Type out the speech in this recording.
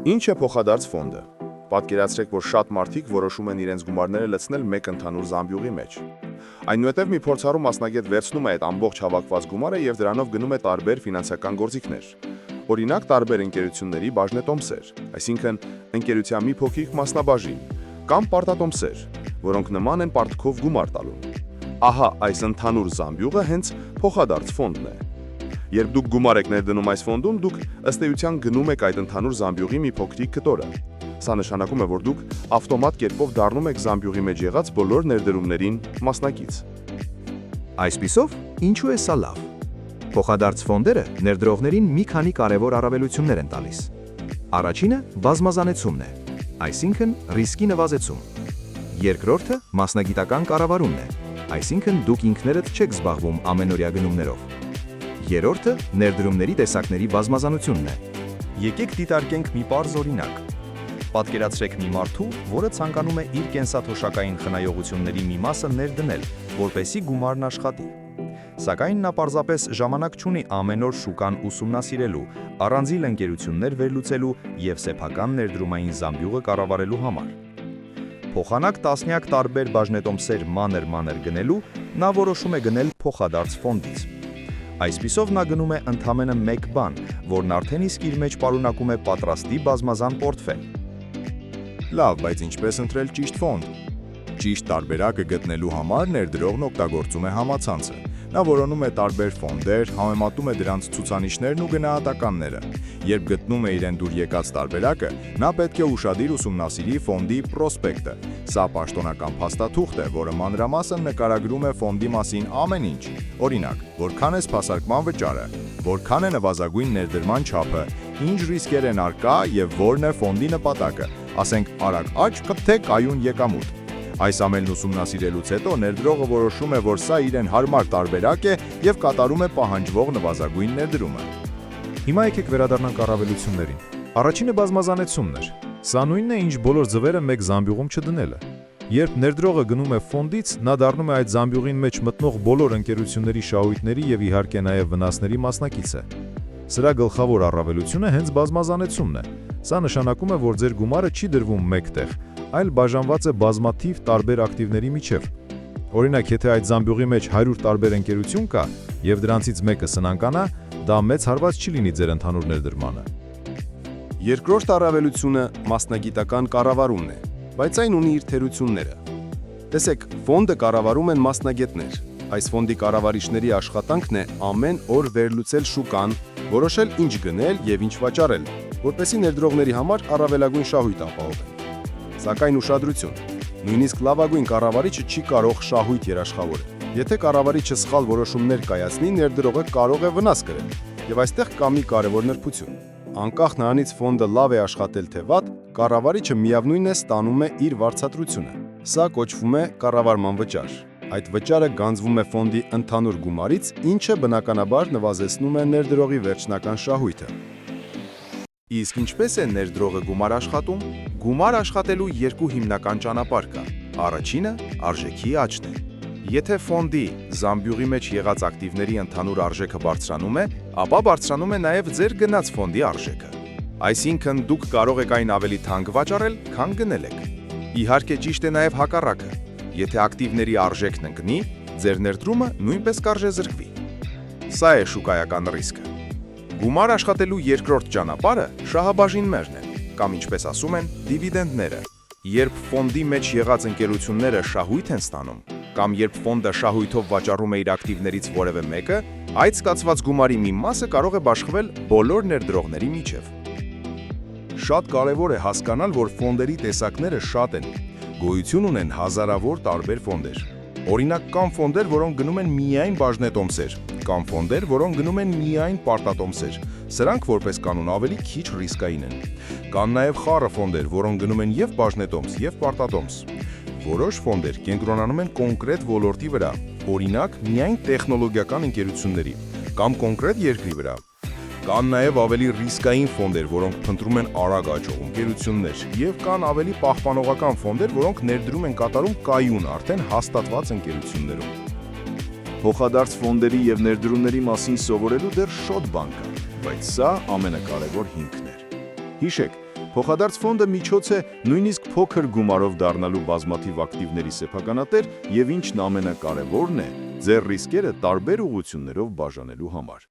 Ինչ է փոխադարձ ֆոնդը։ Պատկերացրեք, որ շատ մարդիկ որոշում են իրենց գումարները լցնել մեկ ընդհանուր զամբյուղի մեջ։ Այնուհետև մի փորձառու մասնագետ վերցնում է այդ ամբողջ հավաքված գումարը եւ դրանով գնում է տարբեր ֆինանսական գործիքներ։ Օրինակ, տարբեր ընկերությունների բաժնետոմսեր, այսինքն ընկերության մի փոքրիկ մասնաբաժին, կամ պարտատոմսեր, որոնք նման են պարտքով գումար տալու։ Ահա այս ընդհանուր զամբյուղը հենց փոխադարձ ֆոնդն է։ Երբ դուք գումար եք ներդնում այս ֆոնդում, դուք ըստ էության գնում եք այդ ընդհանուր զամբյուղի մի փոքրիկ կտորը։ Սա նշանակում է, որ դուք ավտոմատ կերպով դառնում եք զամբյուղի մեջ եղած բոլոր ներդրումներին մասնակից։ Այսպիսով, ինչու է սա լավ։ Փոխադարձ ֆոնդերը ներդրողներին մի քանի կարևոր առավելություններ են տալիս։ Առաջինը բազմազանեցումն է, այսինքն ռիսկի նվազեցում։ Երկրորդը մասնագիտական կառավարումն է, այսինքն դուք ինքներդ չեք զբաղվում ամենօրյա գնումներով։ Երրորդը ներդրումների տեսակների բազմազանությունն է։ Եկեք դիտարկենք մի պարզ օրինակ։ Պատկերացրեք մի մարդու, որը ցանկանում է իր կենսաթոշակային խնայողությունների մի մասը ներդնել, որպեսզի գումարն աշխատի։ Սակայն նա պարզապես ժամանակ չունի ամեն օր շուկան ուսումնասիրելու, առանձին ընկերություններ վերլուծելու եւ սեփական ներդրումային զամբյուղը կառավարելու համար։ Փոխանակ տասնյակ տարբեր բաժնետոմսեր մանր գնելու, նա որոշում է գնել փոխադարձ ֆոնդից։ Այսպիսով նա գնում է ընդամենը մեկ բան, որն արդեն իսկ իր մեջ պարունակում է պատրաստի բազմազան պորտֆել։ Լավ, բայց ինչպես ընտրել ճիշտ ֆոնդ։ Ճիշտ տարբերակը գտնելու համար ներդրողն օգտագործում է համացանցը։ Նա որոնում է տարբեր ֆոնդեր, համեմատում է դրանց ցուցանիշներն ու գնահատականները։ Երբ գտնում է իրեն դուր եկած տարբերակը, նա պետք է ուշադիր ուսումնասիրի ֆոնդի պրոսպեկտը։ Սա պաշտոնական փաստաթուղթ է, որը մանրամասն նկարագրում է ֆոնդի մասին ամեն ինչ։ Օրինակ, որքան է սպասարկման վճարը, որքան է նվազագույն ներդրման չափը, ինչ ռիսկեր են առկա եւ որն է ֆոնդի նպատակը, ասենք արագ աճ թե կայուն եկամուտ։ Այս ամենն ուսումնասիրելուց հետո ներդրողը որոշում է, որ սա իրեն հարմար տարբերակ է եւ կատարում է պահանջվող նվազագույն ներդրումը։ Հիմա եկեք վերադառնանք առավելություններին։ Առաջինը բազմազանեցումն էր։ Սա նույնն է, ինչ բոլոր ձվերը մեկ զամբյուղում չդնելը։ Երբ ներդրողը գնում է ֆոնդից, նա դառնում է այդ զամբյուղին մեջ մտնող բոլոր ընկերությունների շահույթների եւ իհարկե նաեւ վնասների մասնակիցը։ Սրա գլխավոր առավելությունը հենց բազմազանեցումն է։ Սա նշանակում է, որ ձեր գումարը չի դրվում մեկտեղ, այլ բաժանված է բազմաթիվ տարբեր ակտիվների միջև։ Օրինակ, եթե այդ զամբյուղի մեջ 100 տարբեր ընկերություն կա եւ դրանցից մեկը սնանկանա, դա մեծ հարված չի լինի ձեր ընդհանուր ներդրմանը։ Երկրորդ առավելությունը մասնագիտական կառավարումն է, բայց այն ունի իր թերությունները։ Տեսեք, ֆոնդը կառավարում են մասնագետներ։ Այս ֆոնդի կառավարիչների աշխատանքն է ամեն օր վերլուծել շուկան, որոշել ինչ գնել եւ ինչ վաճառել, որպեսզի ներդրողների համար առավելագույն շահույթ ապահովեն։ Սակայն ուշադրություն, նույնիսկ լավագույն կառավարիչը չի կարող շահույթ երաշխավորել։ Եթե կառավարիչը սխալ որոշումներ կայացնի, ներդրողը կարող է վնաս կրել։ Եվ այստեղ կա մի կարևոր նրբություն։ Անկախ նրանից ֆոնդը լավ է աշխատել թե վատ, կառավարիչը միևնույն է ստանում է իր վարձատրությունը։ Սա կոչվում է կառավարման վճար։ Այդ վճարը գանձվում է ֆոնդի ընդհանուր գումարից, ինչը բնականաբար նվազեցնում է ներդրողի վերջնական շահույթը։ Իսկ ինչպես է ներդրողը գումար աշխատում։ Գումար աշխատելու երկու հիմնական ճանապարհ կա։ Առաջինը արժեքի աճն է։ Եթե ֆոնդի զամբյուղի մեջ եղած ակտիվների ընդհանուր արժեքը բարձրանում է, ապա բարձրանում է նաև ձեր գնած ֆոնդի արժեքը։ Այսինքն դուք կարող եք այն ավելի թանկ վաճառել, քան գնել եք։ Իհարկե ճիշտ է նաև հակառակը։ Եթե ակտիվների արժեքն ընկնի, ձեր ներդրումը նույնպես կարժեզրկվի։ Սա է շուկայական ռիսկը։ Գումար աշխատելու երկրորդ ճանապարհը շահաբաժիններն են, կամ ինչպես ասում են, դիվիդենդները։ Երբ ֆոնդի մեջ եղած ընկերությունները շահույթ են ստանում, կամ երբ ֆոնդը շահույթով վաճառում է իր ակտիվներից որևէ մեկը, այդ ստացված գումարի մի մասը կարող է բաշխվել բոլոր ներդրողների միջև։ Շատ կարևոր է հասկանալ, որ ֆոնդերի տեսակները շատ են։ Գոյություն ունեն հազարավոր տարբեր ֆոնդեր։ Օրինակ, կան ֆոնդեր, որոնք գնում են միայն բաժնետոմսեր, կան ֆոնդեր, որոնք գնում են միայն պարտատոմսեր։ Սրանք որպես կանոն ավելի քիչ ռիսկային են։ Կան նաև խառը ֆոնդեր, որոնք գնում են եւ բաժնետոմս, եւ պարտատոմս։ Որոշ ֆոնդեր կենտրոնանում են կոնկրետ ոլորտի վրա, օրինակ, միայն տեխնոլոգիական ընկերությունների, կամ կոնկրետ երկրի վրա։ Կան նաև ավելի ռիսկային ֆոնդեր, որոնք փնտրում են արագ աճող ընկերություններ, եւ կան ավելի պահպանողական ֆոնդեր, որոնք ներդրում են կատարում կայուն, արդեն հաստատված ընկերություններում։ Փոխադարձ ֆոնդերի եւ ներդրումների մասին սովորելու դեռ շատ բան կա, բայց սա ամենակարևոր հիմքն էր։ Հիշեք, Փոխադարձ ֆոնդը միջոց է նույնիսկ փոքր գումարով դառնալու բազմաթիվ ակտիվների սեփականատեր եւ ինչն ամենակարևորն է, ձեր ռիսկերը տարբեր ուղղություններով բաժանելու համար։